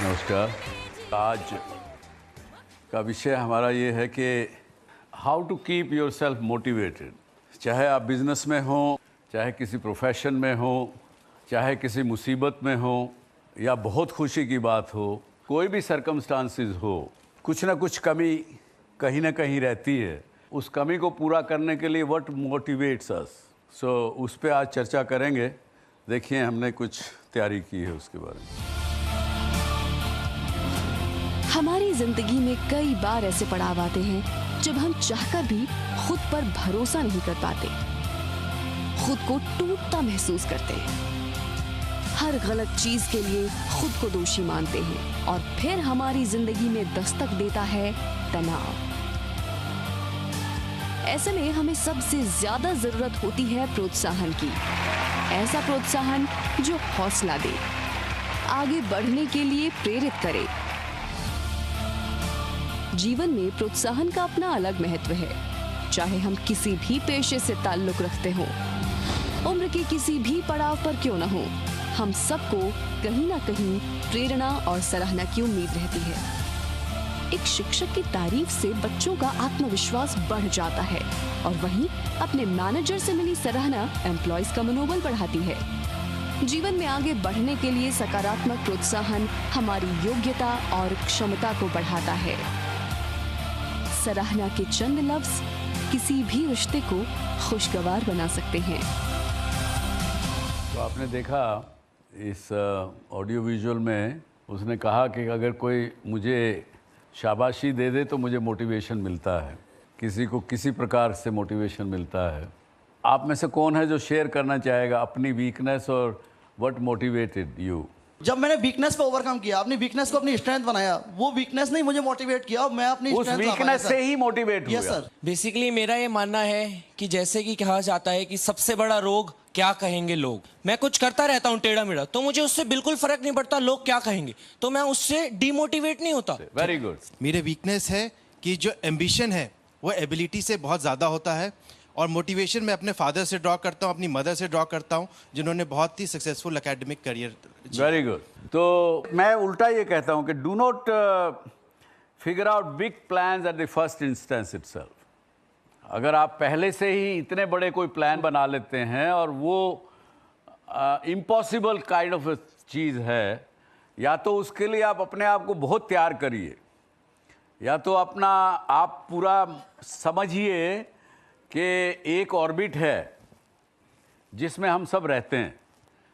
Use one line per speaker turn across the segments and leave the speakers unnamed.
नमस्कार। आज का विषय हमारा ये है कि how to keep yourself motivated. चाहे आप बिजनेस में हो, चाहे किसी प्रोफेशन में हो, चाहे किसी मुसीबत में हो, या बहुत खुशी की बात हो, कोई भी सर्कमस्टांसिस हो, कुछ ना कुछ कमी कहीं ना कहीं रहती है। उस कमी को पूरा करने के लिए व्हाट मोटिवेट्स अस, उस पर आज चर्चा करेंगे। देखिए, हमने कुछ तैयारी की है उसके बारे में।
हमारी जिंदगी में कई बार ऐसे पड़ाव आते हैं जब हम चाहकर भी खुद पर भरोसा नहीं कर पाते, खुद को टूटता महसूस करते हैं, हर गलत चीज के लिए खुद को दोषी मानते हैं और फिर हमारी जिंदगी में दस्तक देता है तनाव। ऐसे में हमें सबसे ज्यादा जरूरत होती है प्रोत्साहन की, ऐसा प्रोत्साहन जो हौसला दे, आगे बढ़ने के लिए प्रेरित करे। जीवन में प्रोत्साहन का अपना अलग महत्व है, चाहे हम किसी भी पेशे से ताल्लुक रखते हों, उम्र के किसी भी पड़ाव पर क्यों न हो, हम सबको कहीं ना कहीं प्रेरणा और सराहना की उम्मीद रहती है। एक शिक्षक की तारीफ से बच्चों का आत्मविश्वास बढ़ जाता है और वहीं अपने मैनेजर से मिली सराहना एम्प्लॉयज का मनोबल बढ़ाती है। जीवन में आगे बढ़ने के लिए सकारात्मक प्रोत्साहन हमारी योग्यता और क्षमता को बढ़ाता है। सराहना के चंद लफ्ज किसी भी रिश्ते को खुशगवार बना सकते हैं।
तो आपने देखा इस ऑडियो विजुअल में उसने कहा कि अगर कोई मुझे शाबाशी दे दे तो मुझे मोटिवेशन मिलता है, किसी को किसी प्रकार से मोटिवेशन मिलता है। आप में से कौन है जो शेयर करना चाहेगा अपनी वीकनेस और व्हाट मोटिवेटेड यू?
जब मैंने वीकनेस पे ओवरकम किया, अपनी वीकनेस को अपनी स्ट्रेंथ बनाया, वो वीकनेस ने मुझे मोटिवेट किया और मैं अपनी
उस वीकनेस से ही मोटिवेट हुआ।
Yes sir.
बेसिकली मेरा ये मानना है कि जैसे कि कहा जाता है कि सबसे बड़ा रोग क्या कहेंगे लोग। मैं कुछ करता रहता हूँ टेढ़ा मेढ़ा, तो मुझे उससे बिल्कुल फर्क नहीं पड़ता लोग क्या कहेंगे, तो मैं उससे डिमोटिवेट नहीं होता।
Very good.
मेरे वीकनेस है कि जो एम्बिशन है वो एबिलिटी से बहुत ज़्यादा होता है, और मोटिवेशन मैं अपने फादर से ड्रॉ करता हूँ, अपनी मदर से ड्रॉ करता हूँ, जिन्होंने बहुत ही successful academic career.
Very good. तो मैं उल्टा ये कहता हूँ कि do not figure out big plans at the first instance itself. अगर आप पहले से ही इतने बड़े कोई प्लान बना लेते हैं और वो इम्पॉसिबल काइंड ऑफ चीज़ है, या तो उसके लिए आप अपने आप को बहुत तैयार करिए, या तो अपना आप पूरा समझिए कि एक ऑर्बिट है जिसमें हम सब रहते हैं।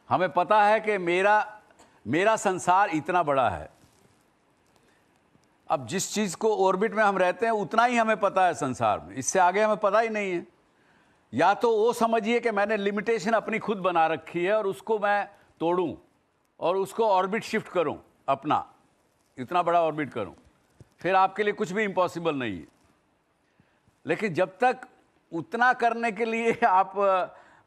हमें पता है कि मेरा संसार इतना बड़ा है। अब जिस चीज़ को ऑर्बिट में हम रहते हैं उतना ही हमें पता है संसार में, इससे आगे हमें पता ही नहीं है। या तो वो समझिए कि मैंने लिमिटेशन अपनी खुद बना रखी है और उसको मैं तोड़ूं और उसको ऑर्बिट शिफ्ट करूं, अपना इतना बड़ा ऑर्बिट करूं, फिर आपके लिए कुछ भी इम्पॉसिबल नहीं है। लेकिन जब तक उतना करने के लिए आप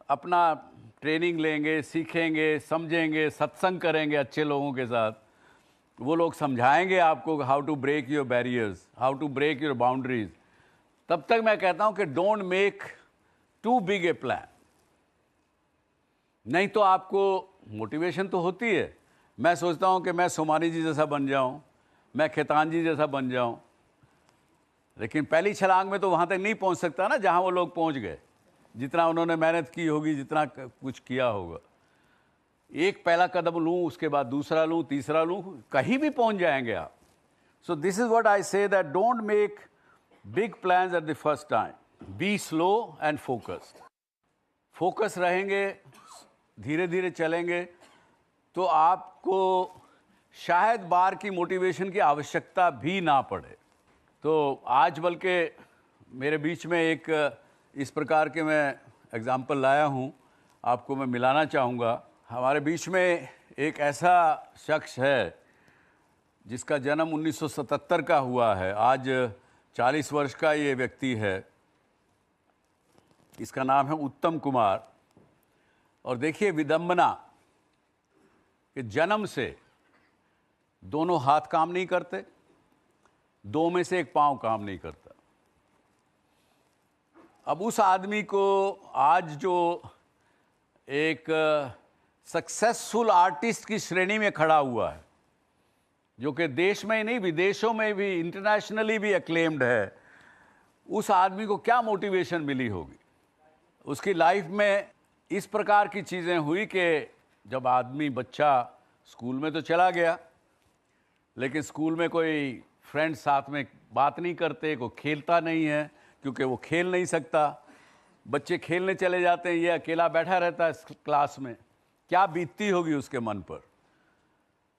अपना ट्रेनिंग लेंगे, सीखेंगे, समझेंगे, सत्संग करेंगे अच्छे लोगों के साथ, वो लोग समझाएंगे आपको how to break your barriers, how to break your boundaries, तब तक मैं कहता हूं कि don't make too big a plan. नहीं तो आपको मोटिवेशन तो होती है, मैं सोचता हूं कि मैं सोमानी जी जैसा बन जाऊं, मैं खेतान जी जैसा बन जाऊं, लेकिन पहली छलांग में तो वहां तक नहीं पहुंच सकता ना जहां वो लोग पहुंच गए, जितना उन्होंने मेहनत की होगी, जितना कुछ किया होगा। एक पहला कदम लूं, उसके बाद दूसरा लूं, तीसरा लूं, कहीं भी पहुंच जाएंगे आप। So this is what I say, that don't make big plans at the first time, be slow and focused. Focus रहेंगे, धीरे धीरे चलेंगे, तो आपको शायद बार की मोटिवेशन की आवश्यकता भी ना पड़े। तो आज बल्कि मेरे बीच में एक इस प्रकार के मैं एग्जाम्पल लाया हूँ, आपको मैं मिलाना चाहूँगा। हमारे बीच में एक ऐसा शख्स है जिसका जन्म 1977 का हुआ है, आज 40 वर्ष का ये व्यक्ति है। इसका नाम है उत्तम कुमार। और देखिए विडंबना कि जन्म से दोनों हाथ काम नहीं करते, दो में से एक पांव काम नहीं करता। अब उस आदमी को आज जो एक सक्सेसफुल आर्टिस्ट की श्रेणी में खड़ा हुआ है, जो कि देश में ही नहीं विदेशों में भी इंटरनेशनली भी एक्लेम्ड है, उस आदमी को क्या मोटिवेशन मिली होगी। उसकी लाइफ में इस प्रकार की चीज़ें हुई कि जब आदमी बच्चा स्कूल में तो चला गया, लेकिन स्कूल में कोई फ्रेंड साथ में बात नहीं करते, कोई खेलता नहीं है क्योंकि वो खेल नहीं सकता। बच्चे खेलने चले जाते हैं, ये अकेला बैठा रहता है क्लास में। क्या बीतती होगी उसके मन पर,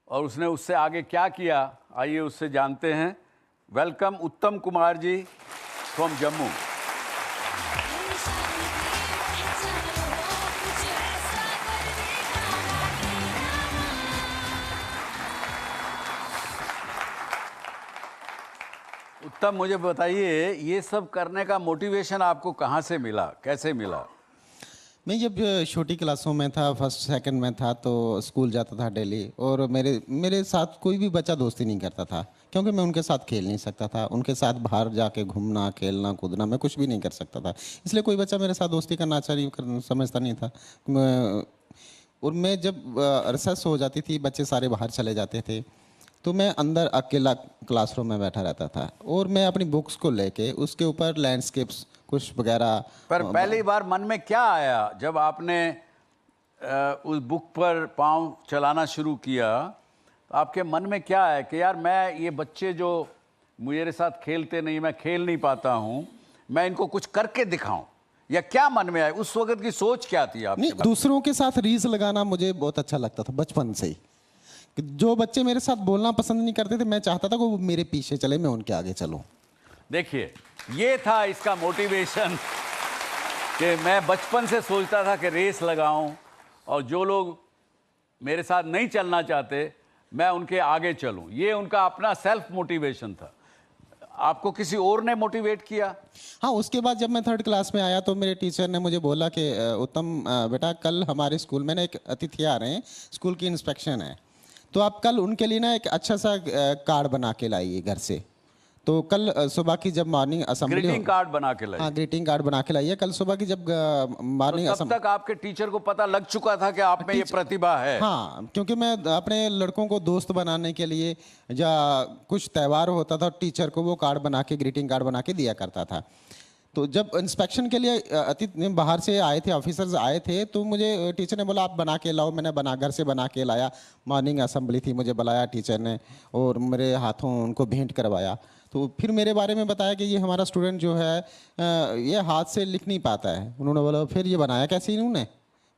और उसने उससे आगे क्या किया, आइए उससे जानते हैं। वेलकम उत्तम कुमार जी फ्रॉम जम्मू। उत्तम, मुझे बताइए ये सब करने का मोटिवेशन आपको कहाँ से मिला, कैसे मिला?
मैं जब छोटी क्लासों में था, फर्स्ट सेकंड में था, तो स्कूल जाता था डेली, और मेरे साथ कोई भी बच्चा दोस्ती नहीं करता था क्योंकि मैं उनके साथ खेल नहीं सकता था। उनके साथ बाहर जाके घूमना, खेलना, कूदना मैं कुछ भी नहीं कर सकता था, इसलिए कोई बच्चा मेरे साथ दोस्ती करना अच्छा नहीं समझता नहीं था। और मैं जब रिसेस हो जाती थी, बच्चे सारे बाहर चले जाते थे, तो मैं अंदर अकेला क्लासरूम में बैठा रहता था और मैं अपनी बुक्स को लेके उसके ऊपर लैंडस्केप्स कुछ वगैरह।
पर पहली बार मन में क्या आया जब आपने उस बुक पर पाँव चलाना शुरू किया? तो आपके मन में क्या है कि यार मैं ये बच्चे जो मेरे साथ खेलते नहीं, मैं खेल नहीं पाता हूँ, मैं इनको कुछ करके दिखाऊं, या क्या मन में आया? उस वक्त की सोच क्या थी आपकी?
नहीं, दूसरों के साथ रील्स लगाना मुझे बहुत अच्छा लगता था बचपन से ही। जो बच्चे मेरे साथ बोलना पसंद नहीं करते थे, मैं चाहता था कि वो मेरे पीछे चले, मैं उनके आगे चलूं।
देखिए, ये था इसका मोटिवेशन कि मैं बचपन से सोचता था कि रेस लगाऊं और जो लोग मेरे साथ नहीं चलना चाहते मैं उनके आगे चलूं। ये उनका अपना सेल्फ मोटिवेशन था। आपको किसी और ने मोटिवेट किया?
हाँ, उसके बाद जब मैं थर्ड क्लास में आया तो मेरे टीचर ने मुझे बोला कि उत्तम बेटा, कल हमारे स्कूल में ना एक अतिथि आ रहे हैं, स्कूल की इंस्पेक्शन है, तो आप कल उनके लिए ना एक अच्छा सा कार्ड बना के लाइए घर से। तो कल सुबह की जब मॉर्निंग असेंबली,
ग्रीटिंग कार्ड बना के लाइए।
हाँ, ग्रीटिंग कार्ड बना के लाइए कल सुबह की जब मॉर्निंग
तो तब तक आपके टीचर को पता लग चुका था कि आप में ये प्रतिभा है?
हाँ, क्योंकि मैं अपने लड़कों को दोस्त बनाने के लिए या कुछ त्यौहार होता था, टीचर को वो कार्ड बना के, ग्रीटिंग कार्ड बना के दिया करता था। तो जब इंस्पेक्शन के लिए अतिथि बाहर से आए थे, ऑफिसर्स आए थे, तो मुझे टीचर ने बोला आप बना के लाओ। मैंने घर से बना के लाया। मॉर्निंग असेंबली थी, मुझे बुलाया टीचर ने और मेरे हाथों उनको भेंट करवाया। तो फिर मेरे बारे में बताया कि ये हमारा स्टूडेंट जो है ये हाथ से लिख नहीं पाता है। उन्होंने बोला फिर ये बनाया कैसे इन्होंने?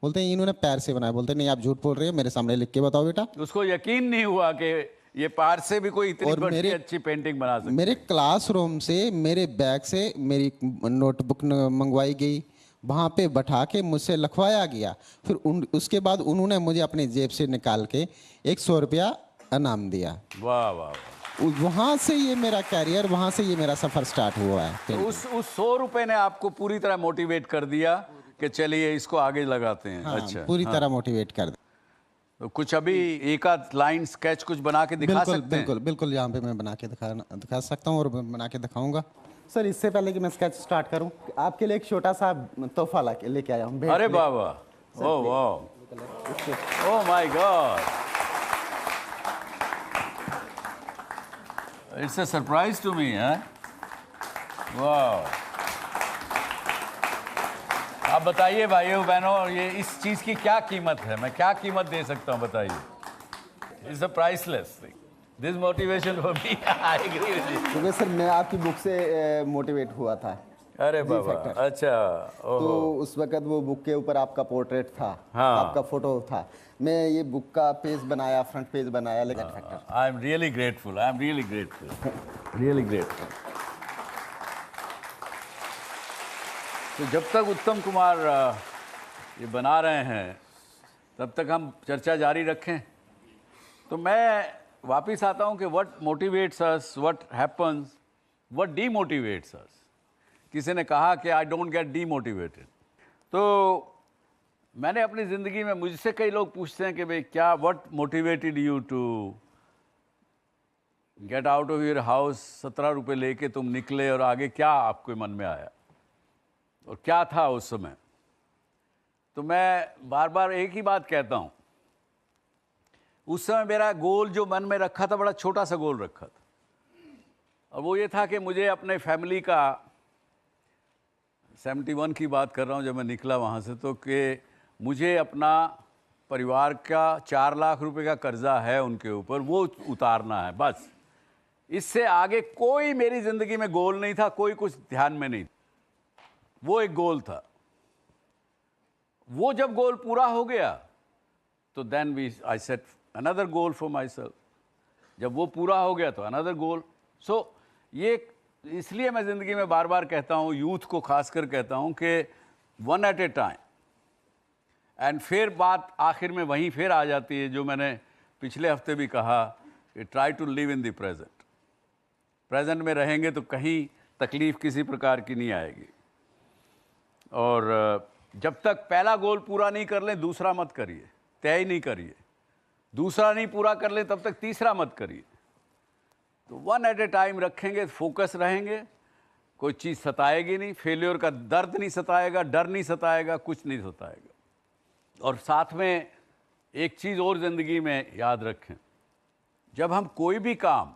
बोलते हैं इन्होंने पैर से बनाया। बोलते नहीं, आप झूठ बोल रहे हैं, मेरे सामने लिख के बताओ बेटा।
उसको यकीन नहीं हुआ कि ये पैर से भी कोई इतनी बड़ी अच्छी पेंटिंग बना सकता है।
मेरे क्लासरूम से, मेरे बैग से मेरी नोटबुक मंगवाई गई, वहाँ पे बैठा के मुझसे लिखवाया गया। फिर उसके बाद उन्होंने मुझे अपनी जेब से निकाल के 100 रुपया इनाम दिया।
वाह वाह।
वहाँ से ये मेरा कैरियर, वहाँ से ये मेरा सफ़र स्टार्ट हुआ है।
तो उस 100 रुपए ने आपको पूरी तरह मोटिवेट कर दिया कि चलिए इसको आगे लगाते हैं।
हाँ,
अच्छा,
पूरी तरह मोटिवेट कर दिया।
तो कुछ अभी एक आध लाइन स्केच कुछ बना के दिखा सकते हैं?
बिल्कुल बिल्कुल, यहाँ पे मैं बना के दिखा सकता हूँ और बना के दिखाऊंगा। सर, इससे पहले कि मैं स्केच स्टार्ट करूँ, आपके लिए एक छोटा सा तोहफा लेके आया हूँ।
अरे बाबा, ओह वाह, oh my god, it's a surprise to me. वाह। आप बताइए भाइयों बहनों, ये इस चीज़ की क्या कीमत है? मैं क्या कीमत दे सकता हूँ, बताइए। It's a priceless thing, this motivation for me. I agree with you.
क्योंकि सर मैं आपकी बुक से मोटिवेट हुआ था।
अरे बाबा, अच्छा।
तो उस वक्त वो बुक के ऊपर आपका पोर्ट्रेट था,
हाँ।
आपका फोटो था। मैं ये बुक का पेज बनाया, फ्रंट पेज बनाया, लेकिन
I am really grateful, I am really grateful, really grateful. तो जब तक उत्तम कुमार ये बना रहे हैं तब तक हम चर्चा जारी रखें। तो मैं वापस आता हूं कि what motivates us, what happens, what demotivates us. किसी ने कहा कि आई डोंट गेट डीमोटिवेटेड। तो मैंने अपनी ज़िंदगी में, मुझसे कई लोग पूछते हैं कि भाई क्या, what motivated you to get out of your house, 17 रुपये लेके तुम निकले, और आगे क्या आपके मन में आया और क्या था उस समय? तो मैं बार बार एक ही बात कहता हूँ, उस समय मेरा गोल जो मन में रखा था, बड़ा छोटा सा गोल रखा था, और वो ये था कि मुझे अपने फैमिली का, 71 की बात कर रहा हूँ जब मैं निकला वहाँ से, तो कि मुझे अपना परिवार का 4 लाख रुपए का कर्जा है उनके ऊपर, वो उतारना है बस। इससे आगे कोई मेरी ज़िंदगी में गोल नहीं था, कोई कुछ ध्यान में नहीं। वो एक गोल था। वो जब गोल पूरा हो गया तो then I set another goal for myself. जब वो पूरा हो गया तो अनदर गोल। सो ये इसलिए मैं ज़िंदगी में बार बार कहता हूँ, यूथ को खासकर कहता हूँ कि one at a time. And फिर बात आखिर में वहीं फिर आ जाती है जो मैंने पिछले हफ्ते भी कहा कि try to live in the present. Present में रहेंगे तो कहीं तकलीफ़ किसी प्रकार की नहीं आएगी। और जब तक पहला गोल पूरा नहीं कर लें दूसरा मत करिए, तय नहीं करिए। दूसरा नहीं पूरा कर लें तब तक तीसरा मत करिए। तो वन एट ए टाइम रखेंगे, फोकस रहेंगे, कोई चीज़ सताएगी नहीं, फेलियर का दर्द नहीं सताएगा, डर नहीं सताएगा, कुछ नहीं सताएगा। और साथ में एक चीज़ और ज़िंदगी में याद रखें, जब हम कोई भी काम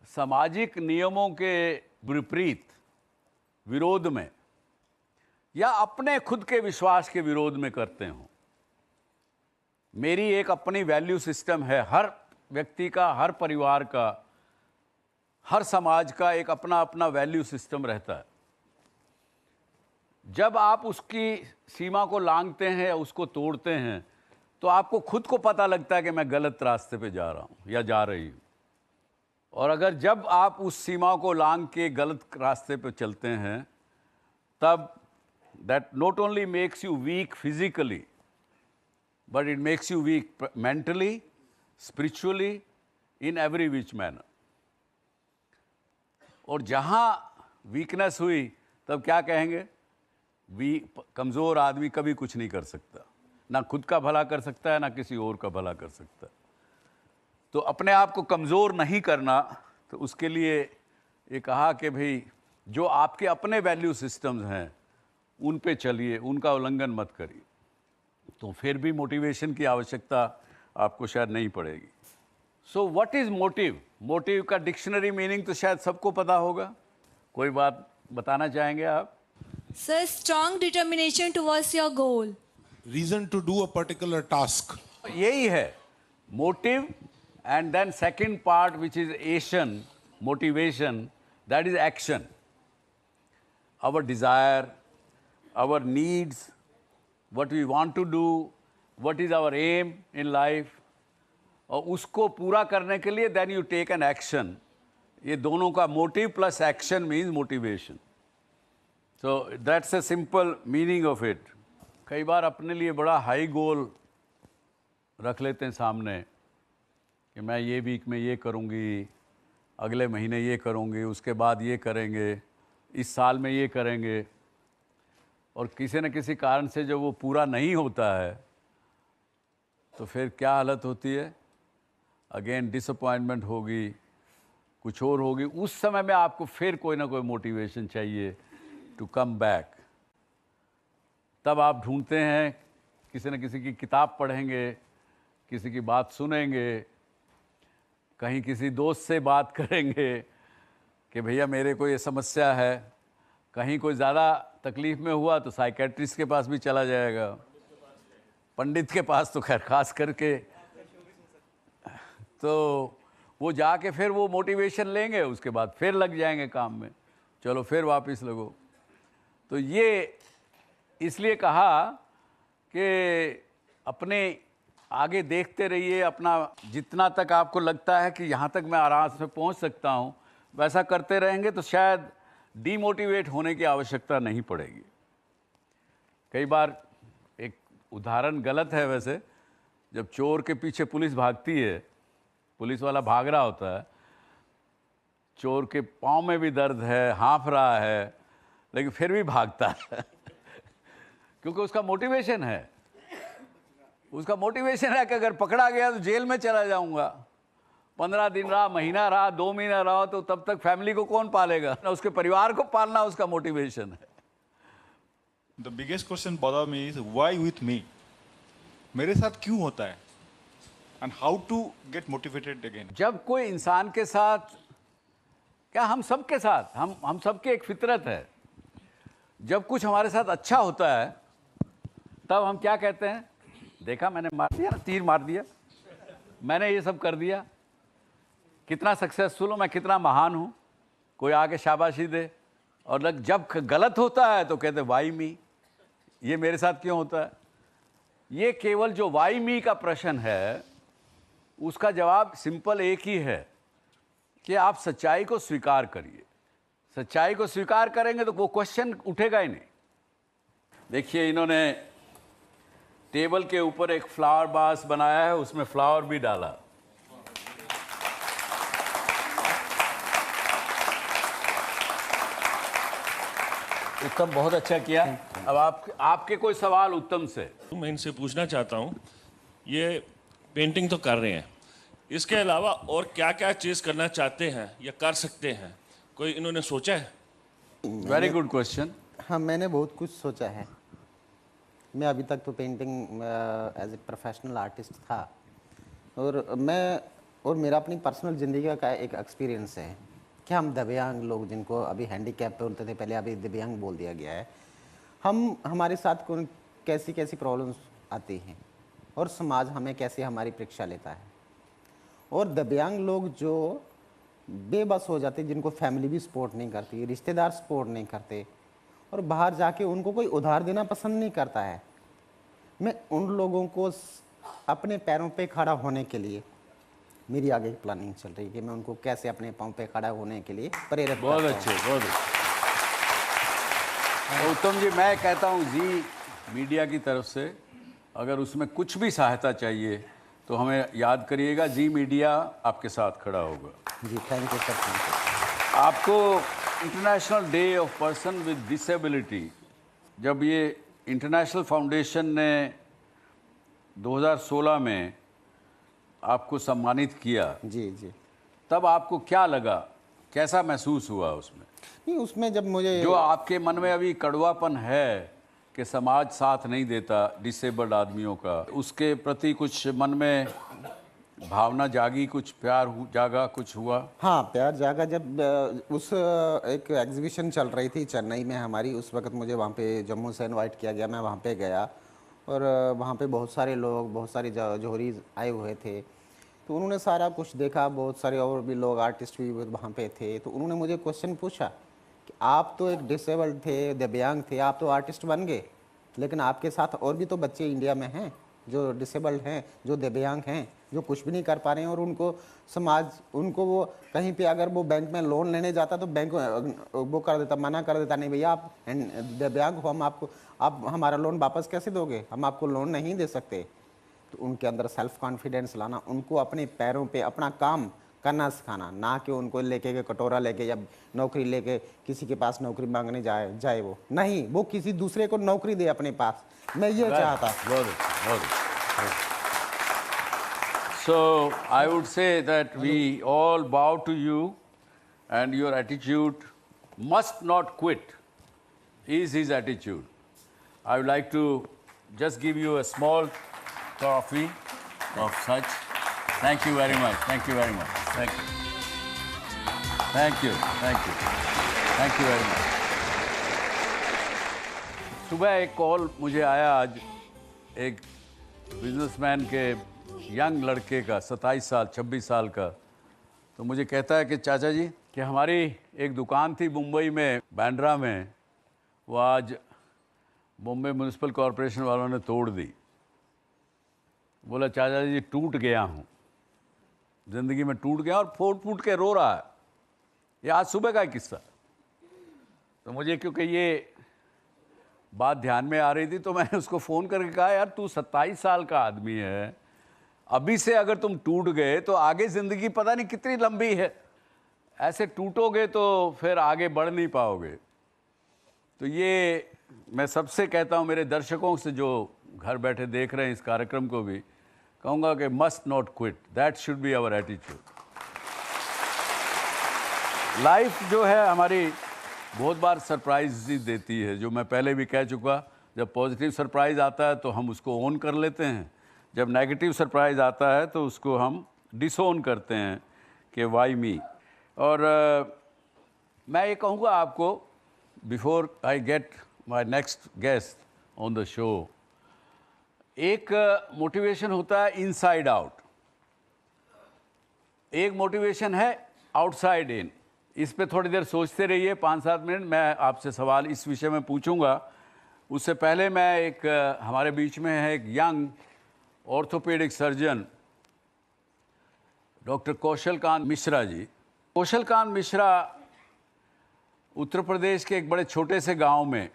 सामाजिक नियमों के विपरीत, विरोध में, या अपने खुद के विश्वास के विरोध में करते हो, मेरी एक अपनी वैल्यू सिस्टम है, हर व्यक्ति का, हर परिवार का, हर समाज का एक अपना अपना वैल्यू सिस्टम रहता है। जब आप उसकी सीमा को लांघते हैं या उसको तोड़ते हैं तो आपको खुद को पता लगता है कि मैं गलत रास्ते पे जा रहा हूँ या जा रही हूँ। और अगर जब आप उस सीमा को लांघ के गलत रास्ते पे चलते हैं, तब that not only makes you weak physically, but it makes you weak mentally, spiritually, in every which manner. और जहाँ वीकनेस हुई तब क्या कहेंगे, कमज़ोर आदमी कभी कुछ नहीं कर सकता, ना खुद का भला कर सकता है ना किसी और का भला कर सकता है। तो अपने आप को कमज़ोर नहीं करना, तो उसके लिए ये कहा कि भाई जो आपके अपने वैल्यू सिस्टम्स हैं उन पे चलिए, उनका उल्लंघन मत करिए, तो फिर भी मोटिवेशन की आवश्यकता आपको शायद नहीं पड़ेगी। So what is motive? Motive का डिक्शनरी मीनिंग तो शायद सबको पता होगा। कोई बात बताना चाहेंगे आप?
Sir, strong determination towards your goal.
Reason to do a particular task.
यही है motive. And then second part which is action, motivation, that is action. Our desire, our needs, what we want to do, what is our aim in life, और उसको पूरा करने के लिए then you take an action. ये दोनों का motive plus action means motivation. So that's a simple meaning of it. कई बार अपने लिए बड़ा हाई गोल रख लेते हैं सामने कि मैं ये वीक में ये करूँगी, अगले महीने ये करूँगी, उसके बाद ये करेंगे, इस साल में ये करेंगे, और किसी न किसी कारण से जब वो पूरा नहीं होता है तो फिर क्या हालत होती है? अगेन डिसअपॉइंटमेंट होगी, कुछ और होगी। उस समय में आपको फिर कोई ना कोई मोटिवेशन चाहिए टू कम बैक। तब आप ढूंढते हैं, किसी न किसी की किताब पढ़ेंगे, किसी की बात सुनेंगे, कहीं किसी दोस्त से बात करेंगे कि भैया मेरे को ये समस्या है। कहीं कोई ज़्यादा तकलीफ़ में हुआ तो साइकेट्रिस्ट के पास भी चला जाएगा, पंडित के पास तो खैर खास करके। तो वो जाके फिर वो मोटिवेशन लेंगे, उसके बाद फिर लग जाएंगे काम में, चलो फिर वापस लगो। तो ये इसलिए कहा कि अपने आगे देखते रहिए, अपना जितना तक आपको लगता है कि यहाँ तक मैं आराम से पहुँच सकता हूँ वैसा करते रहेंगे तो शायद डीमोटिवेट होने की आवश्यकता नहीं पड़ेगी। कई बार एक उदाहरण गलत है वैसे, जब चोर के पीछे पुलिस भागती है, पुलिस वाला भाग रहा होता है, चोर के पाँव में भी दर्द है, हाँफ रहा है, लेकिन फिर भी भागता है क्योंकि उसका मोटिवेशन है। उसका मोटिवेशन है कि अगर पकड़ा गया तो जेल में चला जाऊंगा। 15 दिन रहा, महीना रहा, 2 महीना रहा, तो तब तक फैमिली को कौन पालेगा? उसके परिवार को पालना उसका मोटिवेशन है।
The biggest question bother me is why with me? मेरे साथ क्यों होता है? and how to get motivated again.
जब कोई इंसान के साथ, क्या हम सब के साथ, हम सबके एक फितरत है, जब कुछ हमारे साथ अच्छा होता है तब हम क्या कहते हैं, देखा मैंने मार दिया ना, तीर मार दिया, मैंने ये सब कर दिया, कितना सक्सेसफुल हूँ मैं, कितना महान हूँ, कोई आके शाबाशी दे। और जब गलत होता है तो कहते वाई मी, ये मेरे साथ क्यों होता है। ये केवल जो वाई मी का प्रश्न है उसका जवाब सिंपल एक ही है कि आप सच्चाई को स्वीकार करिए। सच्चाई को स्वीकार करेंगे तो वो क्वेश्चन उठेगा ही नहीं। देखिए इन्होंने टेबल के ऊपर एक फ्लावर बास बनाया है, उसमें फ्लावर भी डाला। उत्तम, बहुत अच्छा किया। अब आपके कोई सवाल उत्तम से?
मैं इनसे पूछना चाहता हूँ, ये पेंटिंग तो कर रहे हैं, इसके अलावा और क्या क्या चीज़ करना चाहते हैं या कर सकते हैं, कोई इन्होंने सोचा है?
Very good question.
हाँ, मैंने बहुत कुछ सोचा है। मैं अभी तक तो painting as a professional artist था, और मेरा अपनी पर्सनल ज़िंदगी का एक एक्सपीरियंस है कि हम दिव्यांग लोग, जिनको अभी हैंडीकैप बोलते थे पहले, अभी दिव्यांग बोल दिया गया है, हमारे साथ कौन कैसी कैसी प्रॉब्लम्स आती हैं और समाज हमें कैसे हमारी परीक्षा लेता है। और दिव्यांग लोग जो बेबस हो जाते, जिनको फैमिली भी सपोर्ट नहीं करती, रिश्तेदार सपोर्ट नहीं करते, और बाहर जाके उनको कोई उधार देना पसंद नहीं करता है, मैं उन लोगों को अपने पैरों पे खड़ा होने के लिए मेरी आगे प्लानिंग चल रही है कि मैं उनको कैसे अपने पाँव पे खड़ा होने के लिए प्रेरित करता हूं।
बहुत अच्छे, बहुत अच्छे। उत्तम जी, मैं कहता हूँ जी मीडिया की तरफ से अगर उसमें कुछ भी सहायता चाहिए तो हमें याद करिएगा, जी मीडिया आपके साथ खड़ा होगा।
जी thank you sir, thank you.
आपको international day of person with disability, जब ये इंटरनेशनल फाउंडेशन ने 2016 में आपको सम्मानित किया,
जी जी,
तब आपको क्या लगा, कैसा महसूस हुआ उसमें?
नहीं, उसमें जब मुझे
जो आपके मन में अभी कड़वापन है कि समाज साथ नहीं देता डिसेबल्ड आदमियों का, उसके प्रति कुछ मन में भावना जागी, कुछ प्यार जागा, कुछ हुआ?
हाँ, प्यार जागा जब उस एक एग्जीबिशन चल रही थी चेन्नई में हमारी, उस वक्त मुझे वहाँ पे जम्मू से इनवाइट किया गया, मैं वहाँ पे गया और वहाँ पे बहुत सारे लोग, बहुत सारे जौहरी आए हुए थे, तो उन्होंने सारा कुछ देखा, बहुत सारे और भी लोग आर्टिस्ट भी वहाँ पे थे, तो उन्होंने मुझे क्वेश्चन पूछा कि आप तो एक डिसेबल्ड थे, दिव्यांग थे, आप तो आर्टिस्ट बन गए, लेकिन आपके साथ और भी तो बच्चे इंडिया में हैं जो डिसेबल्ड हैं, जो दिव्यांग हैं, जो कुछ भी नहीं कर पा रहे हैं, और उनको समाज, उनको वो कहीं पे अगर वो बैंक में लोन लेने जाता तो बैंक वो कर देता, मना कर देता, नहीं भैया आप दिव्यांग हो, आप हमारा लोन वापस कैसे दोगे, हम आपको लोन नहीं दे सकते। तो उनके अंदर सेल्फ कॉन्फिडेंस लाना, उनको अपने पैरों पे अपना काम करना सिखाना, ना कि उनको लेके के कटोरा लेके या नौकरी लेके किसी के पास नौकरी मांगने जाए वो नहीं, वो किसी दूसरे को नौकरी दे अपने पास। मैं ये चाहता।
So I would say that we all bow to you, and your attitude must not quit is his attitude. I would like to just give you a small trophy of such. Thank you very much. Thank you very much. Thank you. Thank you. Thank you. Thank you very much. सुबह एक call मुझे आया आज एक businessman के young लड़के का, 27 साल 26 साल का, तो मुझे कहता है कि चाचा जी कि हमारी एक दुकान थी मुंबई में, बांद्रा में, वो आज बॉम्बे म्यूनिसिपल कॉरपोरेशन वालों ने तोड़ दी। बोला चाचा जी टूट गया हूँ, ज़िंदगी में टूट गया और फूट के रो रहा है। ये आज सुबह का किस्सा। तो मुझे क्योंकि ये बात ध्यान में आ रही थी तो मैंने उसको फ़ोन करके कहा, यार तू 27 साल का आदमी है, अभी से अगर तुम टूट गए तो आगे ज़िंदगी पता नहीं कितनी लंबी है, ऐसे टूटोगे तो फिर आगे बढ़ नहीं पाओगे। तो ये मैं सबसे कहता हूँ, मेरे दर्शकों से जो घर बैठे देख रहे हैं इस कार्यक्रम को भी कहूँगा कि must not quit, that should be our attitude. Life जो है हमारी बहुत बार सरप्राइज ही देती है, जो मैं पहले भी कह चुका, जब पॉजिटिव सरप्राइज आता है तो हम उसको ओन कर लेते हैं, जब नेगेटिव सरप्राइज आता है तो उसको हम डिसोन करते हैं कि वाई मी। और मैं ये कहूँगा आपको, before I get my next guest on the show, एक मोटिवेशन होता है इनसाइड आउट, एक मोटिवेशन है आउटसाइड इन। इस पे थोड़ी देर सोचते रहिए, 5-7 मिनट। मैं आपसे सवाल इस विषय में पूछूंगा। उससे पहले मैं एक हमारे बीच में है एक यंग ऑर्थोपेडिक सर्जन डॉक्टर कौशल कांत मिश्रा जी। कौशल कांत मिश्रा उत्तर प्रदेश के एक बड़े छोटे से गांव में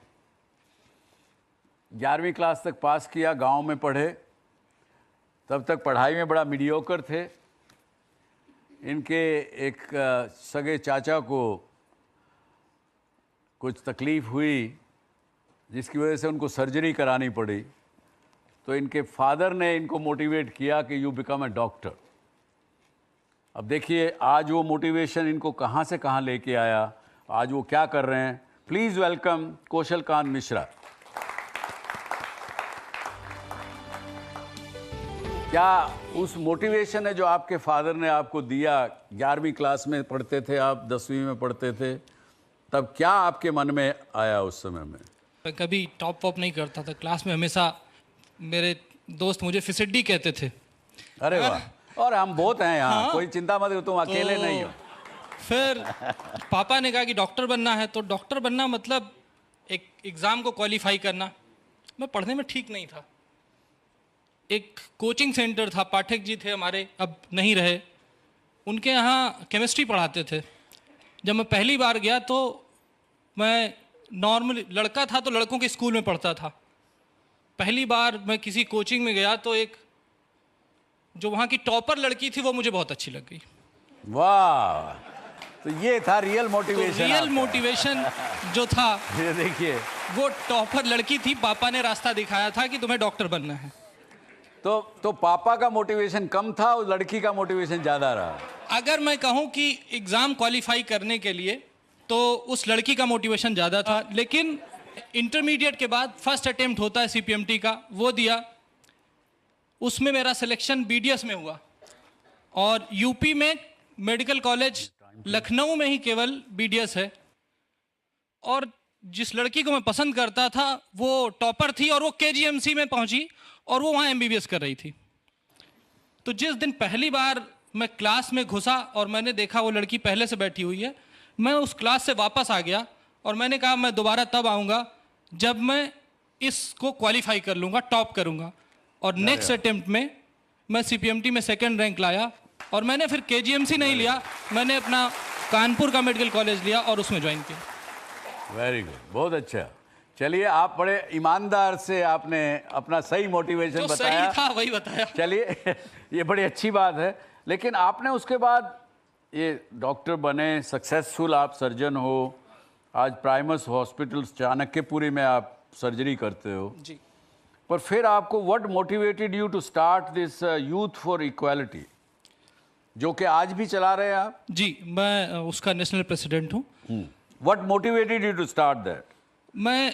11वीं क्लास तक पास किया, गांव में पढ़े। तब तक पढ़ाई में बड़ा मीडियोकर थे। इनके एक सगे चाचा को कुछ तकलीफ़ हुई जिसकी वजह से उनको सर्जरी करानी पड़ी। तो इनके फादर ने इनको मोटिवेट किया कि यू बिकम ए डॉक्टर। अब देखिए आज वो मोटिवेशन इनको कहाँ से कहाँ लेके आया, आज वो क्या कर रहे हैं। प्लीज़ वेलकम कौशल कांत मिश्रा। क्या उस मोटिवेशन है जो आपके फादर ने आपको दिया, 11वीं क्लास में पढ़ते थे आप, 10वीं में पढ़ते थे, तब क्या आपके मन में आया उस समय में?
मैं कभी टॉप वॉप नहीं करता था क्लास में, हमेशा मेरे दोस्त मुझे फिसिड्डी कहते थे।
अरे वाह, और हम बहुत हैं यहाँ।
हाँ,
कोई चिंता मत करो, तुम अकेले नहीं हो।
फिर पापा ने कहा कि डॉक्टर बनना है, तो डॉक्टर बनना मतलब एक एग्ज़ाम को क्वालिफाई करना। मैं पढ़ने में ठीक नहीं था। एक कोचिंग सेंटर था, पाठक जी थे हमारे, अब नहीं रहे, उनके यहाँ केमिस्ट्री पढ़ाते थे। जब मैं पहली बार गया तो मैं नॉर्मल लड़का था, तो लड़कों के स्कूल में पढ़ता था। पहली बार मैं किसी कोचिंग में गया तो एक जो वहाँ की टॉपर लड़की थी वो मुझे बहुत अच्छी लग गई।
वाह, तो ये था रियल मोटिवेशन।
रियल मोटिवेशन जो था,
ये देखिए,
वो टॉपर लड़की थी। पापा ने रास्ता दिखाया था कि तुम्हें डॉक्टर बनना है।
तो पापा का मोटिवेशन कम था और लड़की का मोटिवेशन ज़्यादा रहा।
अगर मैं कहूँ कि एग्ज़ाम क्वालिफाई करने के लिए तो उस लड़की का मोटिवेशन ज़्यादा था। लेकिन इंटरमीडिएट के बाद फर्स्ट अटेम्प्ट होता है CPMT का, वो दिया। उसमें मेरा सिलेक्शन BDS में हुआ और यूपी में मेडिकल कॉलेज लखनऊ में ही केवल BDS है। और जिस लड़की को मैं पसंद करता था वो टॉपर थी और वो KGMC में पहुंची और वो वहाँ MBBS कर रही थी। तो जिस दिन पहली बार मैं क्लास में घुसा और मैंने देखा वो लड़की पहले से बैठी हुई है, मैं उस क्लास से वापस आ गया और मैंने कहा मैं दोबारा तब आऊँगा जब मैं इसको क्वालिफाई कर लूँगा, टॉप करूँगा। और नेक्स्ट अटेम्प्ट में मैं CPMT में 2nd रैंक लाया और मैंने फिर KGMC नहीं लिया, मैंने अपना कानपुर का मेडिकल कॉलेज लिया और उसमें ज्वाइन किया।
वेरी गुड, बहुत अच्छा। चलिए, आप बड़े ईमानदार से आपने अपना सही मोटिवेशन बताया।
सही था वही बताया।
चलिए ये बड़ी अच्छी बात है। लेकिन आपने उसके बाद ये डॉक्टर बने, सक्सेसफुल आप सर्जन हो, आज प्राइमस हॉस्पिटल चाणक्यपुरी में आप सर्जरी करते हो
जी।
पर फिर आपको what motivated you to start this youth for equality, जो कि आज भी चला रहे हैं आप?
जी, मैं उसका नेशनल प्रेसिडेंट हूँ।
What motivated you to start that?
मैं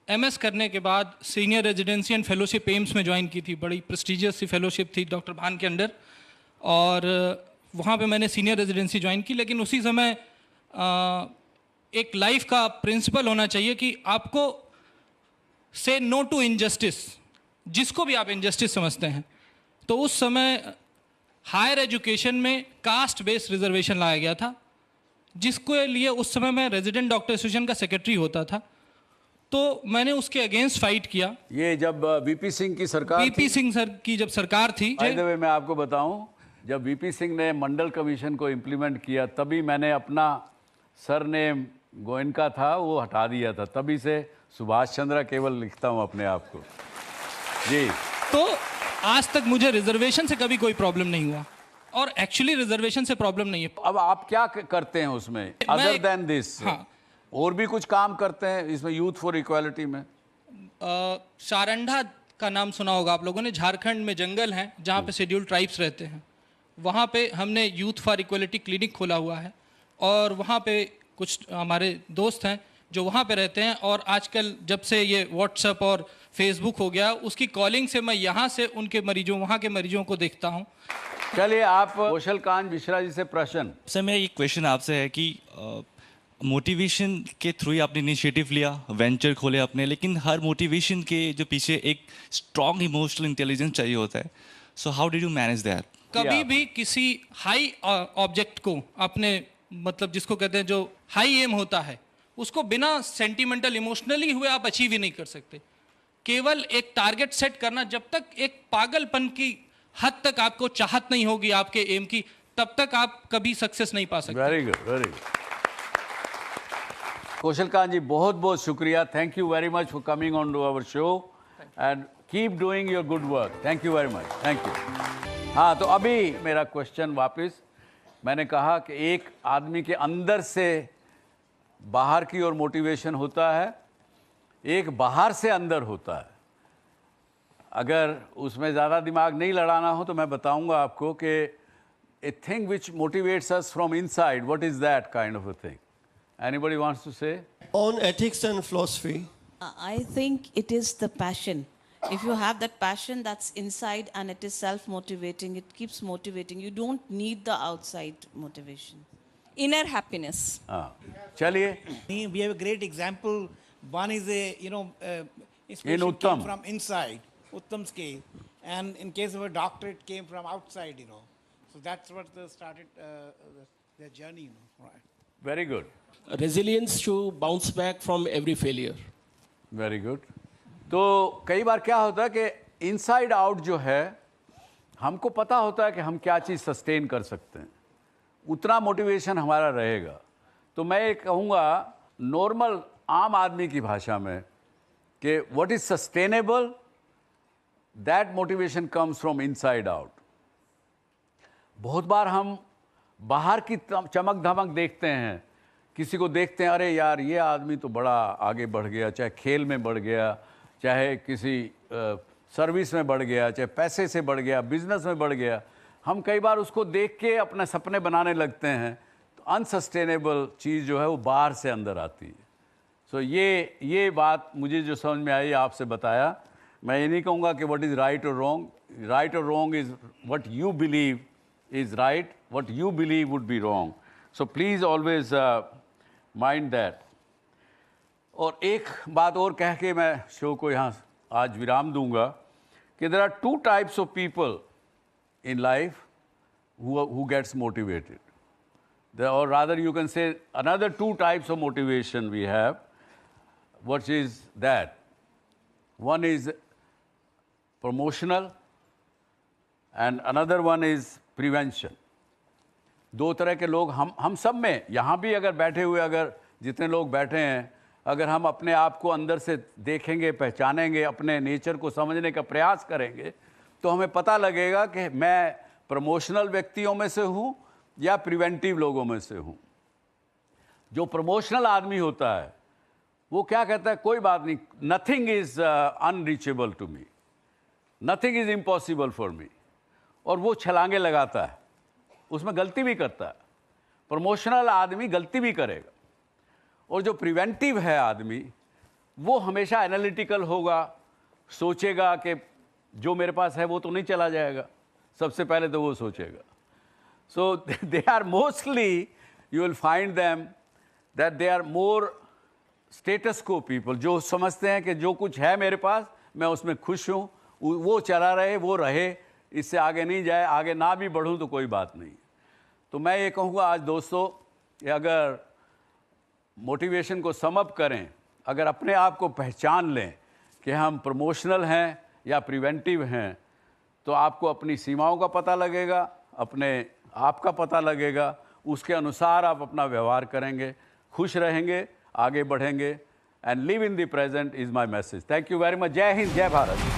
MS करने के बाद senior residency and fellowship AIIMS में ज्वाइन की थी। बड़ी प्रेस्टिजियस सी फेलोशिप थी डॉक्टर भान के अंडर, और वहाँ पे मैंने सीनियर रेजिडेंसी ज्वाइन की। लेकिन उसी समय एक लाइफ का प्रिंसिपल होना चाहिए कि आपको से नो टू इनजस्टिस, जिसको भी आप इनजस्टिस समझते हैं। तो उस समय हायर एजुकेशन में कास्ट बेस्ड रिजर्वेशन लाया गया था, जिसके लिए उस समय मैं रेजिडेंट डॉक्टर एसोसिएशन का सेक्रेटरी होता था। तो मैंने उसके अगेंस्ट फाइट किया।
ये जब VP सिंह की सरकार
VP सिंह सर की जब सरकार थी,
बाय द वे मैं आपको बताऊं, जब VP सिंह ने मंडल कमीशन को इम्प्लीमेंट किया तभी मैंने अपना सरनेम गोयनका था वो हटा दिया था। तभी से सुभाष चंद्र केवल लिखता हूं अपने आप को जी।
तो आज तक मुझे रिजर्वेशन से कभी कोई प्रॉब्लम नहीं हुआ, और एक्चुअली रिजर्वेशन से प्रॉब्लम नहीं है।
अब आप क्या करते हैं उसमें अदर देन दिस?
हाँ,
और भी कुछ काम करते हैं इसमें यूथ फॉर इक्वालिटी में?
सारंडा का नाम सुना होगा आप लोगों ने, झारखंड में जंगल हैं जहाँ पे शेड्यूल्ड ट्राइब्स रहते हैं। वहाँ पे हमने यूथ फॉर इक्वालिटी क्लिनिक खोला हुआ है, और वहाँ पे कुछ हमारे दोस्त हैं जो वहाँ पे रहते हैं। और आजकल जब से ये व्हाट्सएप और फेसबुक हो गया, उसकी कॉलिंग से मैं यहाँ से उनके मरीजों, वहाँ के मरीजों को देखता हूँ।
चलिए आप कौशल कांत मिश्रा जी से प्रश्न।
सर मेरा एक क्वेश्चन आपसे है कि मोटिवेशन के थ्रू ही आपने इनिशिएटिव लिया, वेंचर खोले आपने, लेकिन हर मोटिवेशन के जो पीछे एक स्ट्रॉन्ग इमोशनल इंटेलिजेंस चाहिए होता है। So how did you manage that?
कभी भी किसी हाई ऑब्जेक्ट को आपने, मतलब जिसको कहते हैं जो हाई एम होता है, उसको बिना सेंटिमेंटल इमोशनली हुए आप अचीव ही नहीं कर सकते। केवल एक टारगेट सेट करना, जब तक एक पागलपन की हद तक आपको चाहत नहीं होगी आपके एम की, तब तक आप कभी सक्सेस नहीं पा सकते।
Very good, very good. Kaushal Kant ji बहुत बहुत शुक्रिया। Thank you very much for coming on to our show and keep doing your good work. Thank you very much, thank you. हाँ, तो अभी मेरा क्वेश्चन वापस, मैंने कहा कि एक आदमी के अंदर से बाहर की ओर मोटिवेशन होता है, एक बाहर से अंदर होता है। अगर उसमें ज़्यादा दिमाग नहीं लड़ाना हो तो मैं बताऊंगा आपको कि a thing which motivates us from inside, what is that kind of a thing? Anybody wants to say?
On ethics and philosophy.
I think it is the passion. If you have that passion that's inside and it is self-motivating, it keeps motivating. You don't need the outside motivation.
Inner happiness.
चलिए।
We have a great example. One is a, inspiration
In Uttam.
came from inside, Uttam's case. And in case of a doctor, it came from outside, So that's what started their journey, Right.
Very good.
Resilience to bounce back from every failure.
Very good. तो कई बार क्या होता है कि inside out जो है, हमको पता होता है कि हम क्या चीज़ सस्टेन कर सकते हैं, उतना मोटिवेशन हमारा रहेगा। तो मैं ये कहूँगा नॉर्मल आम आदमी की भाषा में कि what is sustainable, that motivation comes from inside out. बहुत बार हम बाहर की चमक धमक देखते हैं, किसी को देखते हैं, अरे यार ये आदमी तो बड़ा आगे बढ़ गया, चाहे खेल में बढ़ गया, चाहे किसी सर्विस में बढ़ गया, चाहे पैसे से बढ़ गया, बिजनेस में बढ़ गया। हम कई बार उसको देख के अपने सपने बनाने लगते हैं। तो अनसस्टेनेबल चीज़ जो है वो बाहर से अंदर आती है। सो ये बात मुझे जो समझ में आई आपसे बताया। मैं ये नहीं कहूँगा कि व्हाट इज़ राइट और रॉन्ग। राइट और wrong is what you believe is right, what you believe would be wrong. So please always mind that. और एक बात और कह के मैं शो को यहाँ आज विराम दूंगा कि there are two types of people in life who gets motivated. Or rather you can say another two types of motivation we have. What is that? One is promotional and another one is prevention. दो तरह के लोग हम सब में, यहाँ भी अगर बैठे हुए, अगर जितने लोग बैठे हैं, अगर हम अपने आप को अंदर से देखेंगे, पहचानेंगे, अपने नेचर को समझने का प्रयास करेंगे, तो हमें पता लगेगा कि मैं प्रमोशनल व्यक्तियों में से हूँ या प्रिवेंटिव लोगों में से हूँ। जो प्रमोशनल आदमी होता है वो क्या कहता है, कोई बात नहीं, nothing is unreachable to me, nothing is impossible for me, और वो छलांगे लगाता है, उसमें गलती भी करता है। प्रमोशनल आदमी गलती भी करेगा। और जो प्रिवेंटिव है आदमी, वो हमेशा एनालिटिकल होगा, सोचेगा कि जो मेरे पास है वो तो नहीं चला जाएगा, सबसे पहले तो वो सोचेगा। So they are mostly, you will find them that they are more status quo people, जो समझते हैं कि जो कुछ है मेरे पास मैं उसमें खुश हूँ, वो चला रहे, वो रहे, इससे आगे नहीं जाए, आगे ना भी बढ़ूँ तो कोई बात नहीं। तो मैं ये कहूँगा आज दोस्तों कि अगर मोटिवेशन को सम अप करें, अगर अपने आप को पहचान लें कि हम प्रमोशनल हैं या प्रिवेंटिव हैं, तो आपको अपनी सीमाओं का पता लगेगा, अपने आप का पता लगेगा, उसके अनुसार आप अपना व्यवहार करेंगे, खुश रहेंगे, आगे बढ़ेंगे। And live in the present is my message. Thank you very much. जय हिंद, जय भारत।